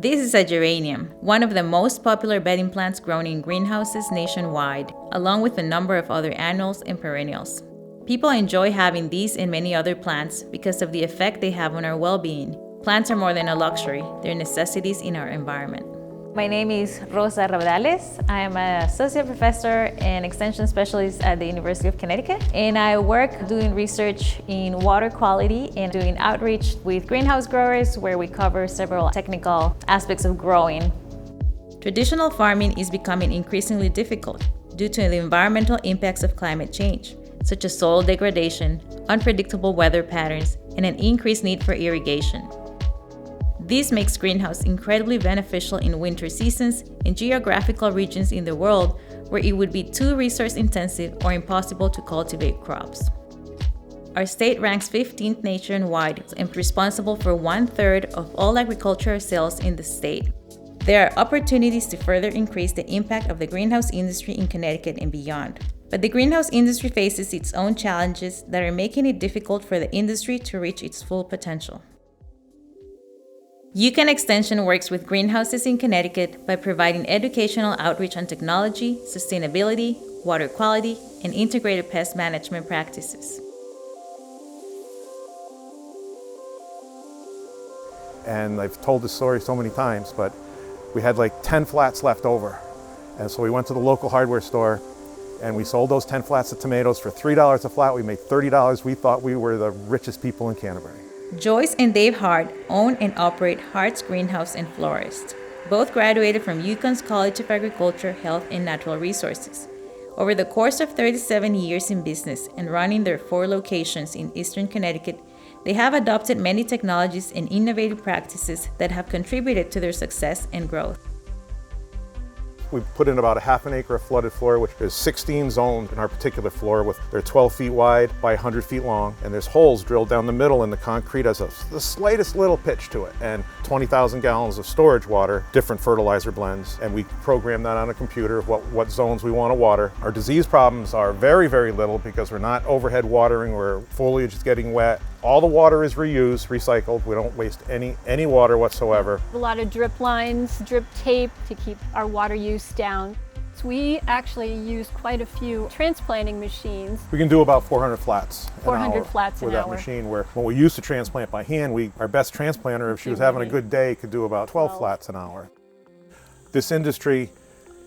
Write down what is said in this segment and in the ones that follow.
This is a geranium, one of the most popular bedding plants grown in greenhouses nationwide, along with a number of other annuals and perennials. People enjoy having these and many other plants because of the effect they have on our well-being. Plants are more than a luxury, they're necessities in our environment. My name is Rosa Raudales. I am an associate professor and extension specialist at the University of Connecticut, and I work doing research in water quality and doing outreach with greenhouse growers where we cover several technical aspects of growing. Traditional farming is becoming increasingly difficult due to the environmental impacts of climate change, such as soil degradation, unpredictable weather patterns, and an increased need for irrigation. This makes greenhouse incredibly beneficial in winter seasons in geographical regions in the world where it would be too resource-intensive or impossible to cultivate crops. Our state ranks 15th nationwide and responsible for 1/3 of all agricultural sales in the state. There are opportunities to further increase the impact of the greenhouse industry in Connecticut and beyond. But the greenhouse industry faces its own challenges that are making it difficult for the industry to reach its full potential. UConn Extension works with greenhouses in Connecticut by providing educational outreach on technology, sustainability, water quality, and integrated pest management practices. And I've told this story so many times, but we had like 10 flats left over. And so we went to the local hardware store and we sold those 10 flats of tomatoes for $3 a flat. We made $30. We thought we were the richest people in Canterbury. Joyce and Dave Hart own and operate Hart's Greenhouse and Florist. Both graduated from UConn's College of Agriculture, Health, and Natural Resources. Over the course of 37 years in business and running their 4 locations in Eastern Connecticut, they have adopted many technologies and innovative practices that have contributed to their success and growth. We put in about a half an acre of flooded floor, which is 16 zones in our particular floor. They're 12 feet wide by 100 feet long, and there's holes drilled down the middle, and the concrete has the slightest little pitch to it, and 20,000 gallons of storage water, different fertilizer blends, and we program that on a computer of what zones we want to water. Our disease problems are very, very little because we're not overhead watering where foliage is getting wet. All the water is reused, recycled. We don't waste any water whatsoever. A lot of drip lines, drip tape to keep our water use down. So we actually use quite a few transplanting machines. We can do about 400 flats an 400 hour flats with an that hour. machine, where when we used to transplant by hand, our best transplanter, if she was having a good day, could do about 12 flats an hour. This industry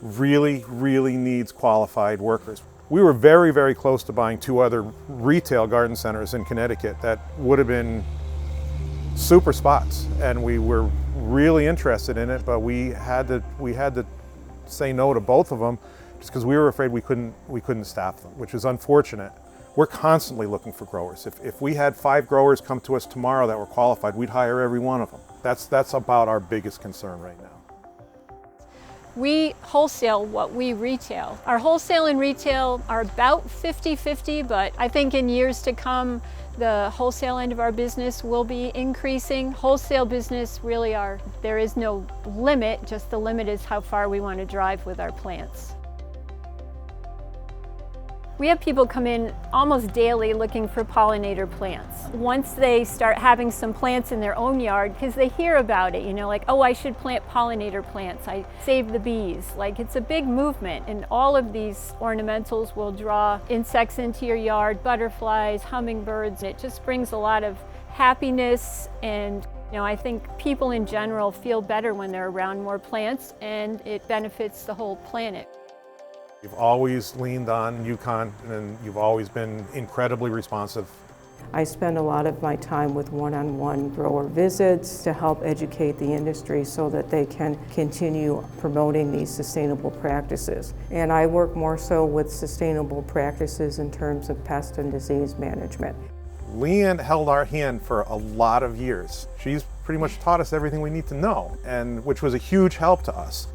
really, really needs qualified workers. We were very, very close to buying 2 other retail garden centers in Connecticut that would have been super spots, and we were really interested in it, but we had to say no to both of them just because we were afraid we couldn't staff them, which is unfortunate. We're constantly looking for growers. If we had 5 growers come to us tomorrow that were qualified, we'd hire every one of them. That's about our biggest concern right now. We wholesale what we retail. Our wholesale and retail are about 50-50, but I think in years to come, the wholesale end of our business will be increasing. Wholesale business really there is no limit, just the limit is how far we want to drive with our plants. We have people come in almost daily looking for pollinator plants. Once they start having some plants in their own yard, because they hear about it, like, oh, I should plant pollinator plants, I save the bees. Like, it's a big movement, and all of these ornamentals will draw insects into your yard, butterflies, hummingbirds. It just brings a lot of happiness, and I think people in general feel better when they're around more plants, and it benefits the whole planet. You've always leaned on UConn, and you've always been incredibly responsive. I spend a lot of my time with one-on-one grower visits to help educate the industry so that they can continue promoting these sustainable practices. And I work more so with sustainable practices in terms of pest and disease management. Leanne held our hand for a lot of years. She's pretty much taught us everything we need to know, and which was a huge help to us.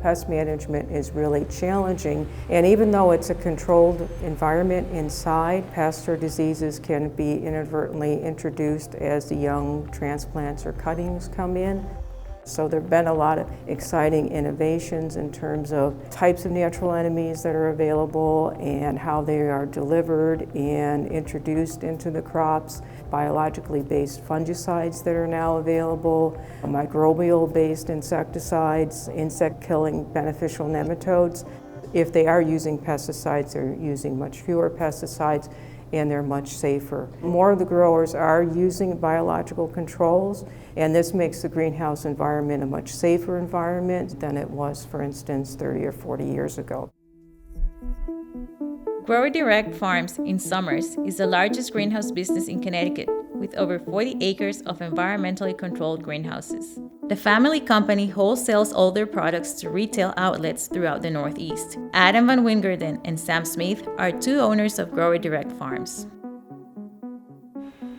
Pest management is really challenging, and even though it's a controlled environment inside, pests or diseases can be inadvertently introduced as the young transplants or cuttings come in. So there have been a lot of exciting innovations in terms of types of natural enemies that are available and how they are delivered and introduced into the crops biologically based fungicides that are now available, microbial based insecticides, insect killing beneficial nematodes. If they are using pesticides, they're using much fewer pesticides and they're much safer. More of the growers are using biological controls, and this makes the greenhouse environment a much safer environment than it was, for instance, 30 or 40 years ago. Grower Direct Farms in Somers is the largest greenhouse business in Connecticut, with over 40 acres of environmentally controlled greenhouses. The family company wholesales all their products to retail outlets throughout the Northeast. Adam Van Wingerden and Sam Smith are two owners of Grower Direct Farms.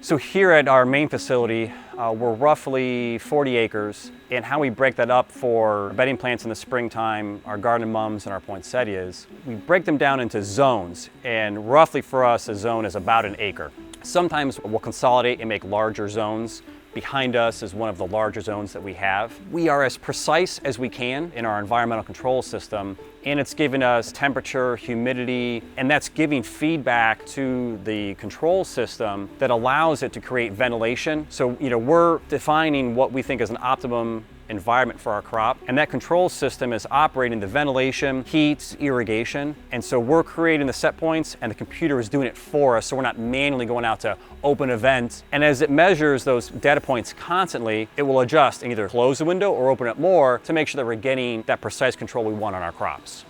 So here at our main facility, we're roughly 40 acres, and how we break that up for bedding plants in the springtime, our garden mums and our poinsettias, we break them down into zones, and roughly for us a zone is about an acre. Sometimes we'll consolidate and make larger zones. Behind us is one of the larger zones that we have. We are as precise as we can in our environmental control system, and it's giving us temperature, humidity, and that's giving feedback to the control system that allows it to create ventilation. So, we're defining what we think is an optimum environment for our crop, and that control system is operating the ventilation, heat, irrigation, and so we're creating the set points and the computer is doing it for us, so we're not manually going out to open a vent. And as it measures those data points constantly, it will adjust and either close the window or open it more to make sure that we're getting that precise control we want on our crops.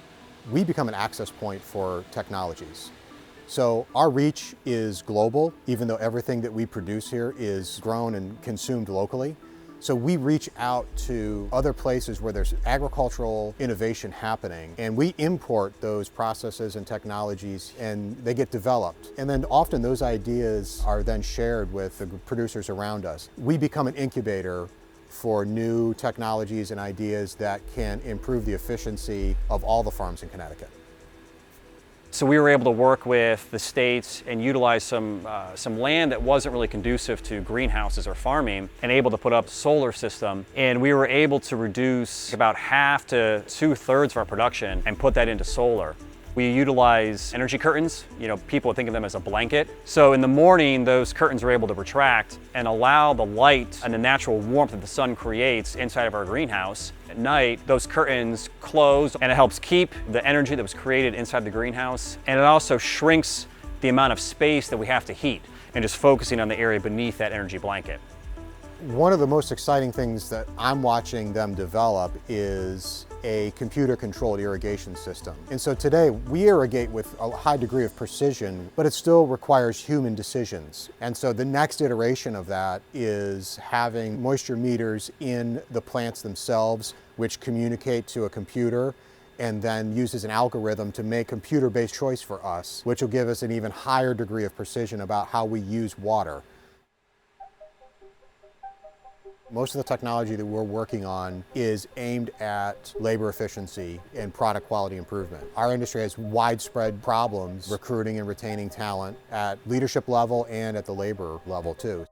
We become an access point for technologies. So our reach is global, even though everything that we produce here is grown and consumed locally. So we reach out to other places where there's agricultural innovation happening, and we import those processes and technologies, and they get developed. And then often those ideas are then shared with the producers around us. We become an incubator for new technologies and ideas that can improve the efficiency of all the farms in Connecticut. So we were able to work with the states and utilize some land that wasn't really conducive to greenhouses or farming, and able to put up a solar system. And we were able to reduce about half to 2/3 of our production and put that into solar. We utilize energy curtains. People think of them as a blanket. So in the morning, those curtains are able to retract and allow the light and the natural warmth that the sun creates inside of our greenhouse. At night, those curtains close, and it helps keep the energy that was created inside the greenhouse. And it also shrinks the amount of space that we have to heat, and just focusing on the area beneath that energy blanket. One of the most exciting things that I'm watching them develop is a computer-controlled irrigation system. And so today we irrigate with a high degree of precision, but it still requires human decisions. And so the next iteration of that is having moisture meters in the plants themselves, which communicate to a computer and then uses an algorithm to make computer-based choice for us, which will give us an even higher degree of precision about how we use water. Most of the technology that we're working on is aimed at labor efficiency and product quality improvement. Our industry has widespread problems recruiting and retaining talent at leadership level and at the labor level too.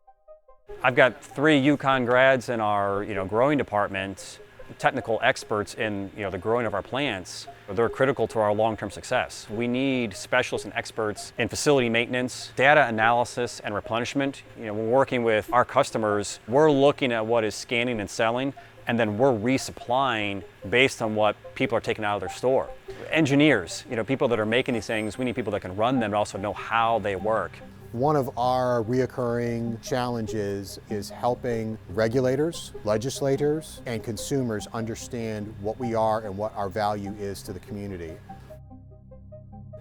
I've got 3 UConn grads in our growing department, technical experts in the growing of our plants. They're critical to our long-term success. We need specialists and experts in facility maintenance, data analysis, and replenishment. When we're working with our customers, we're looking at what is scanning and selling, and then we're resupplying based on what people are taking out of their store. Engineers, people that are making these things, we need people that can run them and also know how they work. One of our reoccurring challenges is helping regulators, legislators, and consumers understand what we are and what our value is to the community.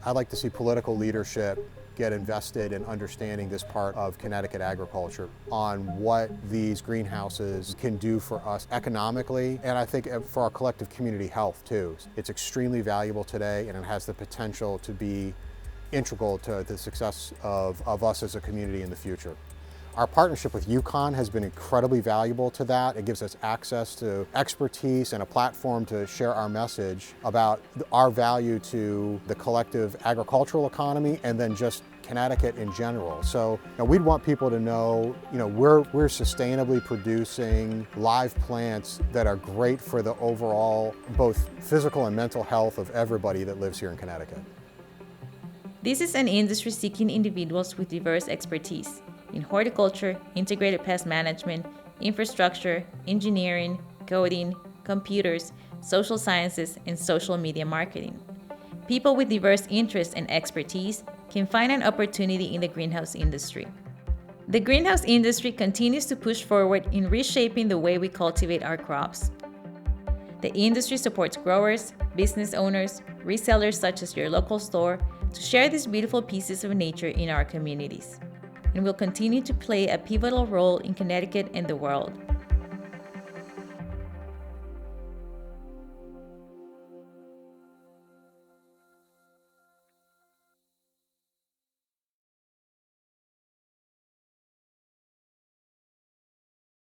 I'd like to see political leadership get invested in understanding this part of Connecticut agriculture, on what these greenhouses can do for us economically, and I think for our collective community health too. It's extremely valuable today, and it has the potential to be integral to the success of us as a community in the future. Our partnership with UConn has been incredibly valuable to that. It gives us access to expertise and a platform to share our message about our value to the collective agricultural economy and then just Connecticut in general. So we'd want people to know, we're sustainably producing live plants that are great for the overall both physical and mental health of everybody that lives here in Connecticut. This is an industry seeking individuals with diverse expertise. in horticulture, integrated pest management, infrastructure, engineering, coding, computers, social sciences, and social media marketing. People with diverse interests and expertise can find an opportunity in the greenhouse industry. The greenhouse industry continues to push forward in reshaping the way we cultivate our crops. The industry supports growers, business owners, resellers such as your local store to share these beautiful pieces of nature in our communities, and will continue to play a pivotal role in Connecticut and the world.